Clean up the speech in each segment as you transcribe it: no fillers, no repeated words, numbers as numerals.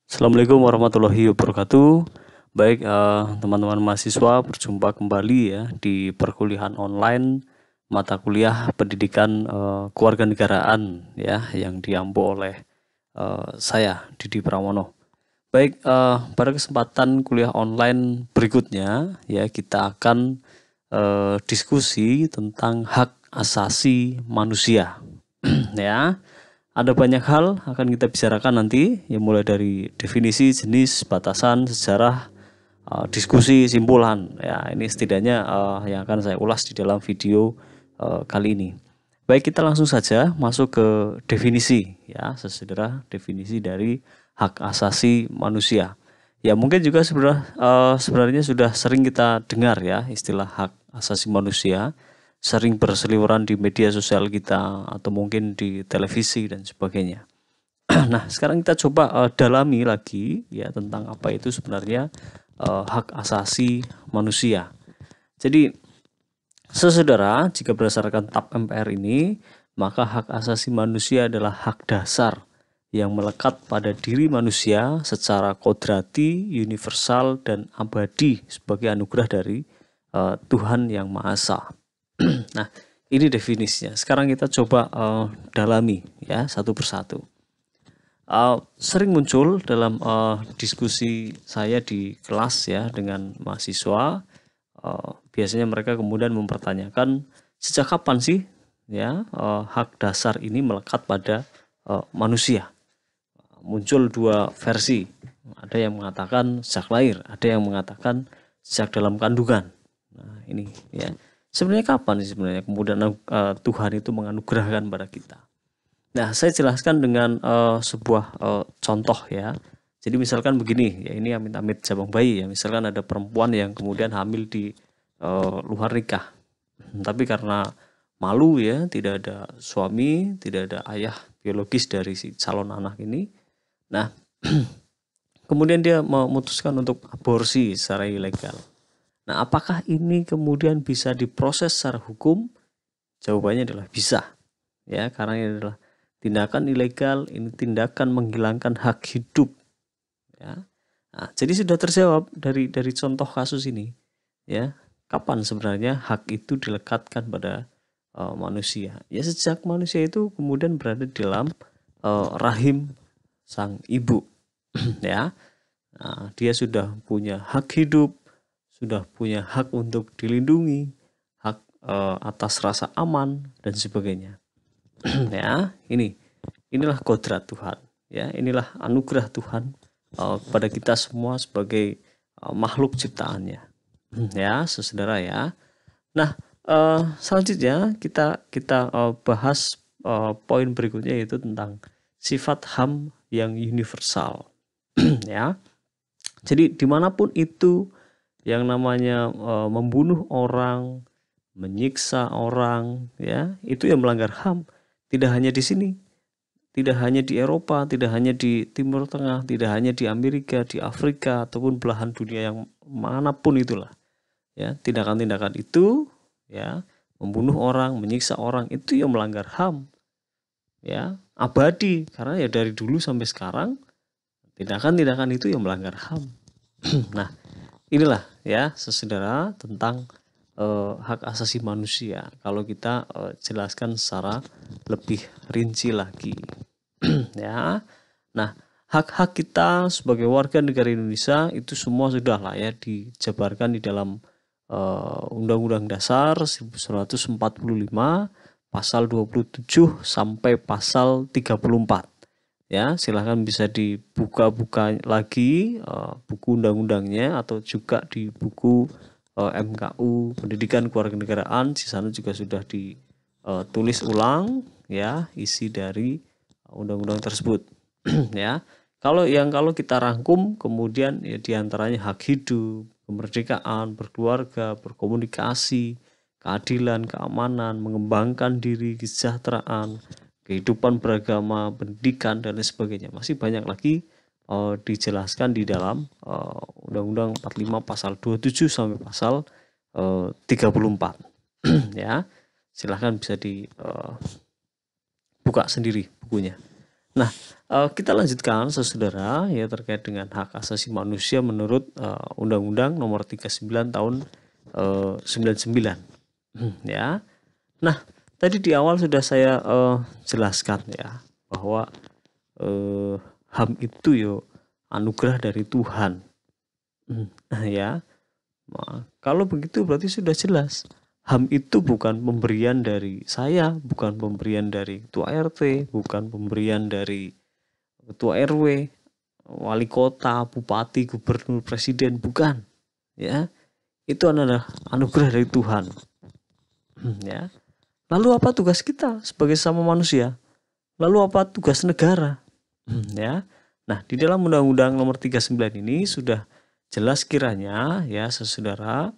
Assalamualaikum warahmatullahi wabarakatuh. Baik, teman-teman mahasiswa, berjumpa kembali ya di perkuliahan online mata kuliah pendidikan kewarganegaraan ya yang diampu oleh saya Didi Pramono. Baik, pada kesempatan kuliah online berikutnya ya kita akan diskusi tentang hak asasi manusia. Ya, ada banyak hal akan kita bicarakan nanti, ya mulai dari definisi, jenis, batasan, sejarah, diskusi, simpulan. Ya, ini setidaknya yang akan saya ulas di dalam video kali ini. Baik, kita langsung saja masuk ke definisi, ya, sesederhana definisi dari hak asasi manusia. Ya, mungkin juga sebenarnya sudah sering kita dengar ya istilah hak asasi manusia, sering berseliweran di media sosial kita atau mungkin di televisi dan sebagainya. Nah, sekarang kita coba dalami lagi ya tentang apa itu sebenarnya hak asasi manusia. Jadi, saudara, jika berdasarkan TAP MPR ini, maka hak asasi manusia adalah hak dasar yang melekat pada diri manusia secara kodrati, universal, dan abadi sebagai anugerah dari Tuhan Yang Maha Esa. Nah, ini definisinya. Sekarang kita coba dalami ya satu persatu. Sering muncul dalam diskusi saya di kelas ya dengan mahasiswa. Biasanya mereka kemudian mempertanyakan sejak kapan sih ya hak dasar ini melekat pada manusia. Muncul dua versi. Ada yang mengatakan sejak lahir, ada yang mengatakan sejak dalam kandungan. Nah, ini ya. Sebenarnya kapan sih sebenarnya kemudian Tuhan itu menganugerahkan pada kita? Nah, saya jelaskan dengan sebuah contoh ya. Jadi misalkan begini, ya ini amit-amit jabang bayi ya. Misalkan ada perempuan yang kemudian hamil di luar nikah. Tapi karena malu ya, tidak ada suami, tidak ada ayah biologis dari si calon anak ini. Nah, kemudian dia memutuskan untuk aborsi secara ilegal. Nah, apakah ini kemudian bisa diproses secara hukum? Jawabannya adalah bisa. Ya, karena ini adalah tindakan ilegal, ini tindakan menghilangkan hak hidup. Ya. Nah, jadi sudah terjawab dari contoh kasus ini. Ya, kapan sebenarnya hak itu dilekatkan pada manusia? Ya, sejak manusia itu kemudian berada di dalam rahim sang ibu. Ya. Nah, dia sudah punya hak hidup, sudah punya hak untuk dilindungi, hak atas rasa aman dan sebagainya. Ya, inilah kodrat Tuhan. Ya, inilah anugerah Tuhan kepada kita semua sebagai makhluk ciptaannya. Ya, saudara ya. Nah, selanjutnya kita bahas poin berikutnya yaitu tentang sifat HAM yang universal. Ya. Jadi dimanapun itu yang namanya membunuh orang, menyiksa orang, ya itu yang melanggar HAM. Tidak hanya di sini, tidak hanya di Eropa, tidak hanya di Timur Tengah, tidak hanya di Amerika, di Afrika ataupun belahan dunia yang manapun itulah. Ya, tindakan-tindakan itu, ya membunuh orang, menyiksa orang itu yang melanggar HAM. Ya, abadi karena ya dari dulu sampai sekarang tindakan-tindakan itu yang melanggar HAM. Nah, inilah ya saudara tentang hak asasi manusia. Kalau kita jelaskan secara lebih rinci lagi, ya. Nah, hak-hak kita sebagai warga negara Indonesia itu semua sudah lah ya dijabarkan di dalam Undang-Undang Dasar 1945 pasal 27 sampai pasal 34. Ya, silahkan bisa dibuka-buka lagi buku undang-undangnya atau juga di buku MKU Pendidikan Kewarganegaraan. Di sana juga sudah ditulis ulang ya isi dari undang-undang tersebut. Ya, kalau kita rangkum kemudian ya diantaranya hak hidup, kemerdekaan, berkeluarga, berkomunikasi, keadilan, keamanan, mengembangkan diri, kesejahteraan, kehidupan beragama, pendidikan dan lain sebagainya. Masih banyak lagi dijelaskan di dalam Undang-Undang 45 pasal 27 sampai pasal 34. Ya, silahkan bisa dibuka sendiri bukunya. Nah, kita lanjutkan saudara ya terkait dengan hak asasi manusia menurut Undang-Undang Nomor 39 tahun 99 ya. Nah, tadi di awal sudah saya jelaskan ya bahwa HAM itu yo anugerah dari Tuhan. Ya. Nah, kalau begitu berarti sudah jelas. HAM itu bukan pemberian dari saya, bukan pemberian dari ketua RT, bukan pemberian dari ketua RW, wali kota, bupati, gubernur, presiden, bukan. Ya, itu adalah anugerah dari Tuhan. Ya. Lalu apa tugas kita sebagai sama manusia? Lalu apa tugas negara? Ya. Nah, di dalam Undang-Undang Nomor 39 ini sudah jelas kiranya ya saudara,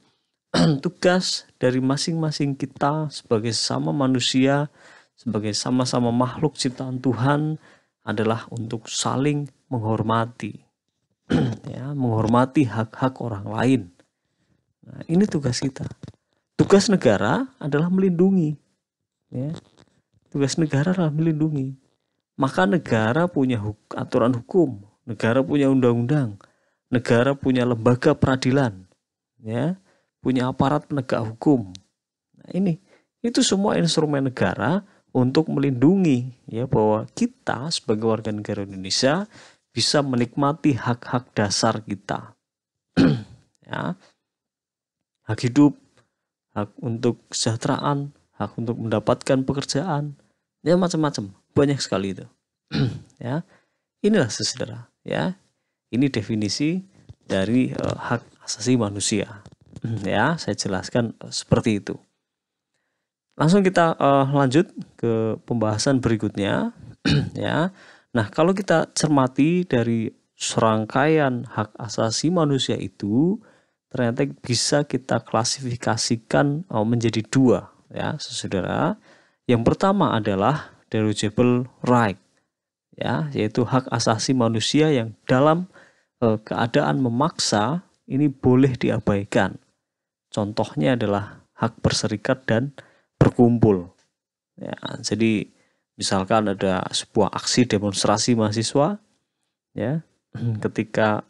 tugas dari masing-masing kita sebagai sama manusia, sebagai sama-sama makhluk ciptaan Tuhan adalah untuk saling menghormati. Ya, menghormati hak-hak orang lain. Nah, ini tugas kita. Tugas negara adalah melindungi. Ya. Tugas negara adalah melindungi. Maka negara punya aturan hukum, negara punya undang-undang, negara punya lembaga peradilan, ya, punya aparat penegak hukum. Nah, ini itu semua instrumen negara untuk melindungi ya bahwa kita sebagai warga negara Indonesia bisa menikmati hak-hak dasar kita. Ya. Hak hidup, hak untuk kesejahteraan, hak untuk mendapatkan pekerjaan, ya macam-macam, banyak sekali itu. Ya, inilah saudara, ya, ini definisi dari hak asasi manusia. Ya, saya jelaskan seperti itu. Langsung kita lanjut ke pembahasan berikutnya. Ya, nah kalau kita cermati dari serangkaian hak asasi manusia itu, ternyata bisa kita klasifikasikan menjadi dua, ya, saudara. Yang pertama adalah derogable right, ya, yaitu hak asasi manusia yang dalam keadaan memaksa ini boleh diabaikan. Contohnya adalah hak berserikat dan berkumpul. Ya, jadi misalkan ada sebuah aksi demonstrasi mahasiswa, ya, ketika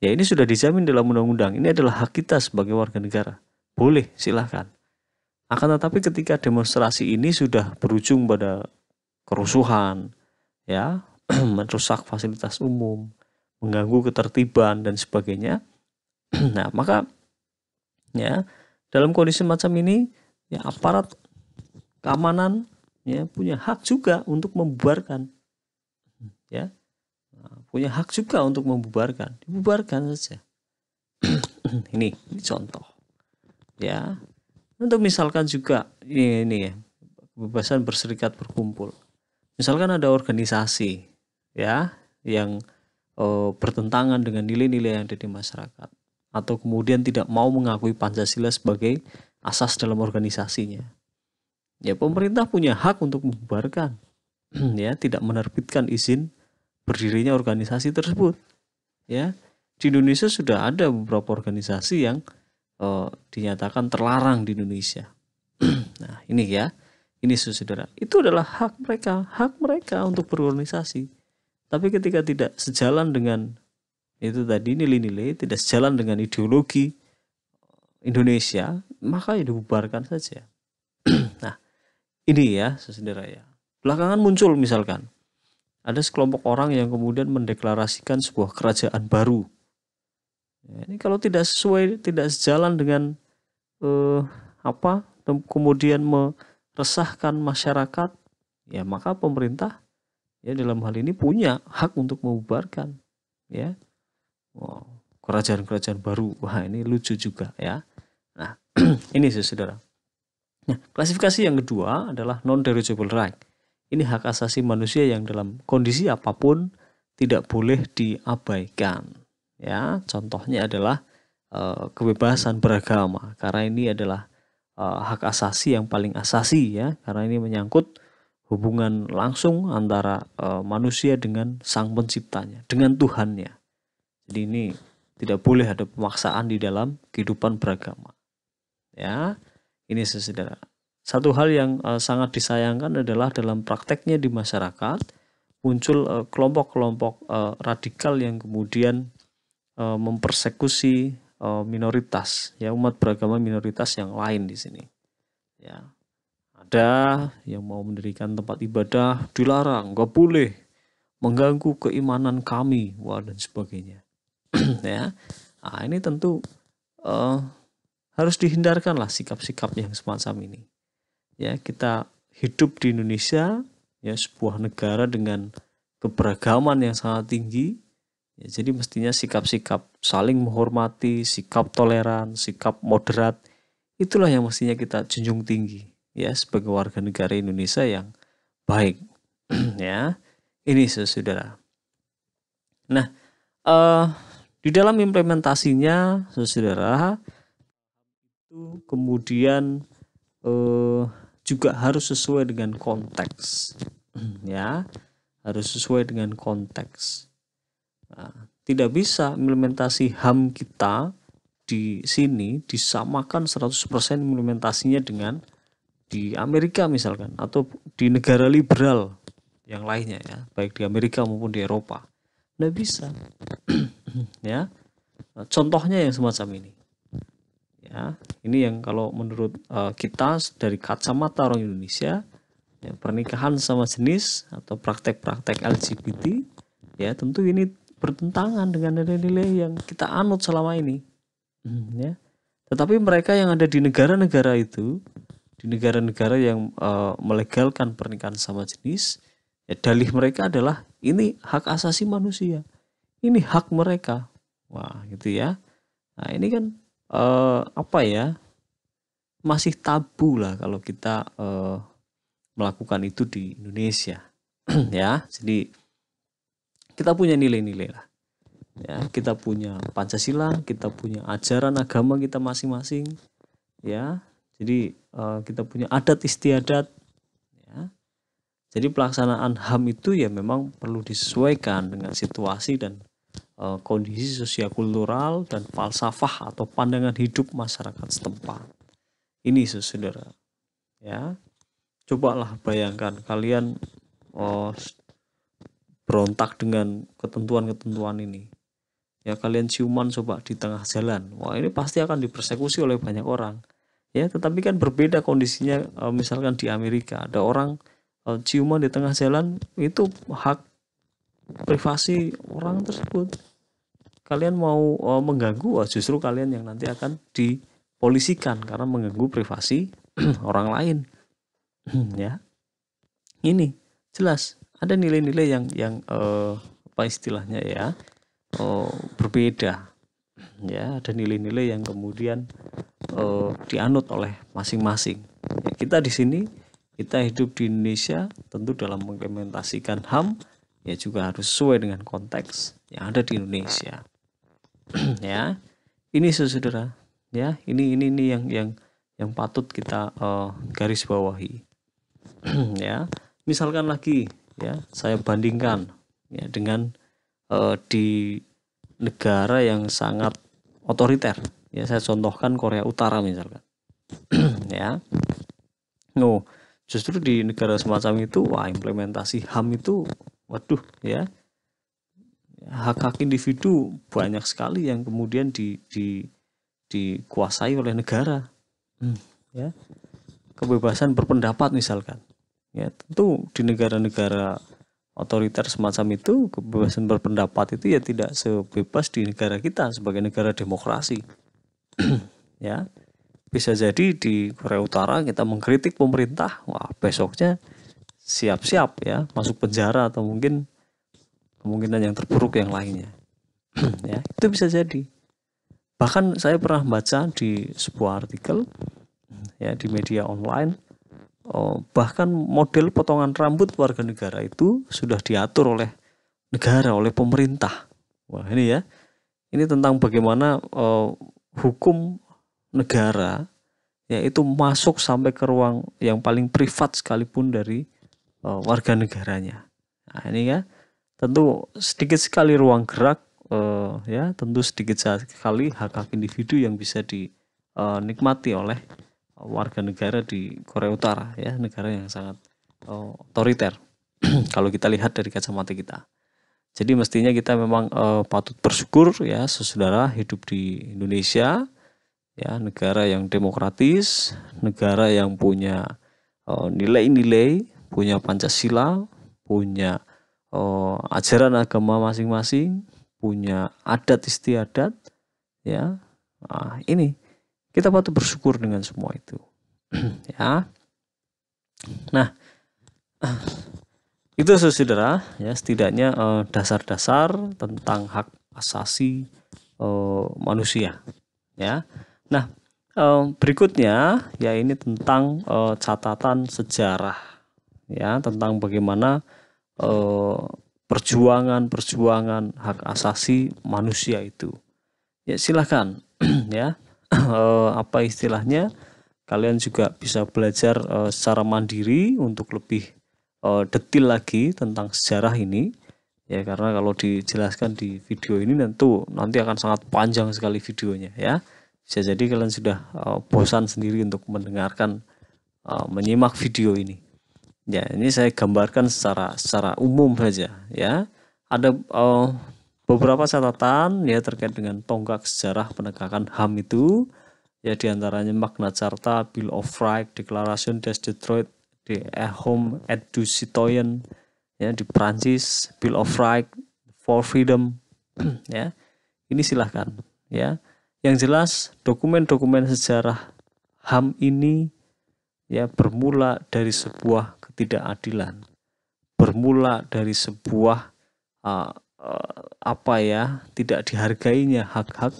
ya ini sudah dijamin dalam undang-undang, ini adalah hak kita sebagai warga negara, boleh silahkan. Akan tetapi ketika demonstrasi ini sudah berujung pada kerusuhan, ya, merusak fasilitas umum, mengganggu ketertiban dan sebagainya, nah maka ya dalam kondisi macam ini ya aparat keamanan ya punya hak juga untuk membubarkan, ya, punya hak juga untuk membubarkan, dibubarkan saja. ini contoh, ya. Untuk misalkan juga ini ya kebebasan berserikat berkumpul. Misalkan ada organisasi ya yang bertentangan dengan nilai-nilai yang ada di masyarakat, atau kemudian tidak mau mengakui Pancasila sebagai asas dalam organisasinya. Ya pemerintah punya hak untuk membubarkan, ya, tidak menerbitkan izin berdirinya organisasi tersebut. Ya, di Indonesia sudah ada beberapa organisasi yang dinyatakan terlarang di Indonesia. Nah, ini ya. Ini saudara, itu adalah hak mereka untuk berorganisasi. Tapi ketika tidak sejalan dengan itu tadi nilai-nilai, tidak sejalan dengan ideologi Indonesia, maka ya dibubarkan saja. Nah, ini ya saudara ya. Belakangan muncul misalkan ada sekelompok orang yang kemudian mendeklarasikan sebuah kerajaan baru. Ya, ini kalau tidak sesuai, tidak sejalan dengan kemudian meresahkan masyarakat, ya maka pemerintah ya dalam hal ini punya hak untuk membubarkan, ya. Wow, kerajaan-kerajaan baru, wah ini lucu juga ya. Nah, ini saudara. Nah, klasifikasi yang kedua adalah non-derogable right. Ini hak asasi manusia yang dalam kondisi apapun tidak boleh diabaikan. Ya, contohnya adalah kebebasan beragama, karena ini adalah hak asasi yang paling asasi ya, karena ini menyangkut hubungan langsung antara manusia dengan sang penciptanya, dengan Tuhannya. Jadi ini tidak boleh ada pemaksaan di dalam kehidupan beragama. Ya, ini saudara. Satu hal yang sangat disayangkan adalah dalam prakteknya di masyarakat, muncul kelompok-kelompok radikal yang kemudian mempersekusi minoritas, ya, umat beragama minoritas yang lain di sini. Ya, ada yang mau mendirikan tempat ibadah dilarang, nggak boleh mengganggu keimanan kami, wah, dan sebagainya. Ya, nah, ini tentu harus dihindarkan lah sikap-sikap yang semacam ini. Ya, kita hidup di Indonesia, ya, sebuah negara dengan keberagaman yang sangat tinggi. Ya, jadi mestinya sikap-sikap saling menghormati, sikap toleran, sikap moderat, itulah yang mestinya kita junjung tinggi, ya, sebagai warga negara Indonesia yang baik. Ya, ini saudara. Nah, di dalam implementasinya, saudara, itu kemudian juga harus sesuai dengan konteks, ya, harus sesuai dengan konteks. Nah, tidak bisa implementasi HAM kita di sini disamakan 100% implementasinya dengan di Amerika misalkan, atau di negara liberal yang lainnya, ya, baik di Amerika maupun di Eropa. Nggak bisa. Ya, contohnya yang semacam ini. Ya, ini yang kalau menurut kita dari kacamata orang Indonesia, ya, pernikahan sama jenis atau praktek-praktek LGBT, ya, tentu ini bertentangan dengan nilai-nilai yang kita anut selama ini. Ya. Tetapi mereka yang ada di negara-negara itu, di negara-negara yang melegalkan pernikahan sama jenis, ya, dalih mereka adalah ini hak asasi manusia, ini hak mereka. Wah, gitu ya. Nah, ini kan apa ya, masih tabu lah kalau kita melakukan itu di Indonesia. Ya, jadi kita punya nilai-nilai lah. Ya, kita punya Pancasila, kita punya ajaran agama kita masing-masing, ya. Jadi kita punya adat istiadat, ya. Jadi pelaksanaan HAM itu ya memang perlu disesuaikan dengan situasi dan kondisi sosial kultural dan falsafah atau pandangan hidup masyarakat setempat. Ini saudara, ya. Cobalah bayangkan kalian berontak dengan ketentuan-ketentuan ini. Ya, kalian ciuman coba di tengah jalan, wah, ini pasti akan dipersekusi oleh banyak orang. Ya, tetapi kan berbeda kondisinya, misalkan di Amerika ada orang ciuman di tengah jalan, itu hak privasi orang tersebut. Kalian mau mengganggu, justru kalian yang nanti akan dipolisikan karena mengganggu privasi orang lain. Ya, ini jelas ada nilai-nilai yang apa istilahnya, ya, berbeda, ya, ada nilai-nilai yang kemudian dianut oleh masing-masing. Ya, kita di sini, kita hidup di Indonesia, tentu dalam mengimplementasikan HAM ya juga harus sesuai dengan konteks yang ada di Indonesia. Ya, ini saudara, ya, ini yang patut kita garis bawahi. Ya, misalkan lagi, ya, saya bandingkan, ya, dengan di negara yang sangat otoriter, ya, saya contohkan Korea Utara misalkan. Ya, justru di negara semacam itu, wah, implementasi HAM itu, waduh, ya, hak-hak individu banyak sekali yang kemudian dikuasai oleh negara. Ya, kebebasan berpendapat misalkan, ya, tentu di negara-negara otoriter semacam itu, kebebasan berpendapat itu ya tidak sebebas di negara kita sebagai negara demokrasi. Ya, bisa jadi di Korea Utara kita mengkritik pemerintah, wah, besoknya siap-siap, ya, masuk penjara atau mungkin kemungkinan yang terburuk yang lainnya. Ya, itu bisa jadi. Bahkan saya pernah baca di sebuah artikel, ya, di media online, bahkan model potongan rambut warga negara itu sudah diatur oleh negara, oleh pemerintah. Wah, ini ya, ini tentang bagaimana hukum negara, ya, itu masuk sampai ke ruang yang paling privat sekalipun dari warga negaranya. Nah, ini ya, tentu sedikit sekali ruang gerak, ya, tentu sedikit sekali hak-hak individu yang bisa dinikmati oleh warga negara di Korea Utara, ya, negara yang sangat otoriter. kalau kita lihat dari kacamata kita. Jadi mestinya kita memang patut bersyukur ya saudara, hidup di Indonesia ya, negara yang demokratis, negara yang punya nilai-nilai, punya Pancasila, punya ajaran agama masing-masing, punya adat istiadat ya. Nah, ini kita patut bersyukur dengan semua itu. Ya. Nah, itu saudara ya, setidaknya dasar-dasar tentang hak asasi manusia ya. Nah, berikutnya ya ini tentang catatan sejarah ya, tentang bagaimana perjuangan hak asasi manusia itu. Ya silahkan ya, apa istilahnya, kalian juga bisa belajar secara mandiri untuk lebih detail lagi tentang sejarah ini ya, karena kalau dijelaskan di video ini nanti akan sangat panjang sekali videonya ya. Bisa jadi kalian sudah bosan sendiri untuk mendengarkan menyimak video ini. Ya, ini saya gambarkan secara umum saja ya. Ada beberapa catatan ya terkait dengan tonggak sejarah penegakan HAM itu ya, diantaranya Magna Carta, Bill of Rights, Declaration des Droits de l'Homme et du Citoyen ya di Prancis, Bill of Rights for Freedom ya. Ini silahkan ya. Yang jelas dokumen-dokumen sejarah HAM ini ya bermula dari sebuah ketidakadilan, bermula dari sebuah tidak dihargainya hak-hak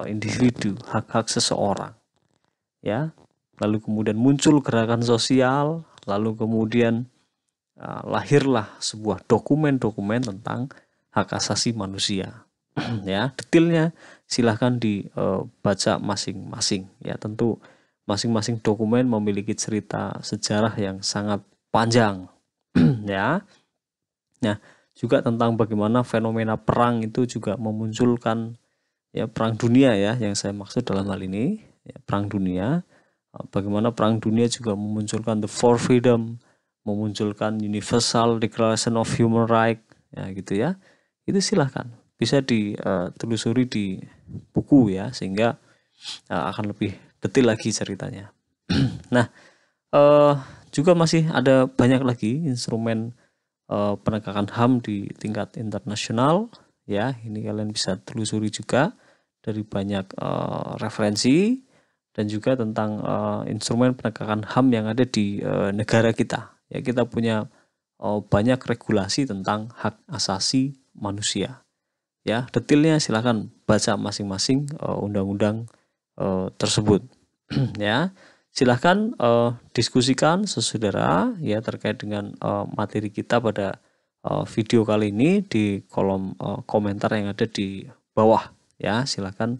individu, hak-hak seseorang ya. Lalu kemudian muncul gerakan sosial, lalu kemudian lahirlah sebuah dokumen-dokumen tentang hak asasi manusia. Ya, detailnya silahkan dibaca masing-masing ya. Tentu masing-masing dokumen memiliki cerita sejarah yang sangat panjang ya. Nah, juga tentang bagaimana fenomena perang itu juga memunculkan ya, perang dunia ya yang saya maksud dalam hal ini ya, perang dunia. Bagaimana perang dunia juga memunculkan the for freedom, memunculkan Universal Declaration of Human Rights ya gitu ya. Itu silahkan bisa ditelusuri di buku ya, sehingga akan lebih detail lagi ceritanya. Nah, juga masih ada banyak lagi instrumen penegakan HAM di tingkat internasional ya. Ini kalian bisa telusuri juga dari banyak referensi, dan juga tentang instrumen penegakan HAM yang ada di negara kita ya. Kita punya banyak regulasi tentang hak asasi manusia ya. Detailnya silahkan baca masing-masing undang-undang tersebut ya. Silahkan diskusikan saudara ya terkait dengan materi kita pada video kali ini di kolom komentar yang ada di bawah ya. Silahkan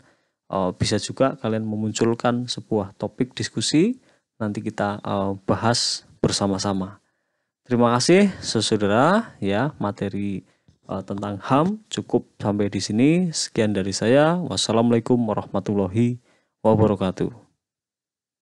bisa juga kalian memunculkan sebuah topik diskusi, nanti kita bahas bersama-sama. Terima kasih saudara ya, materi tentang HAM cukup sampai di sini. Sekian dari saya. Wassalamualaikum warahmatullahi wabarakatuh.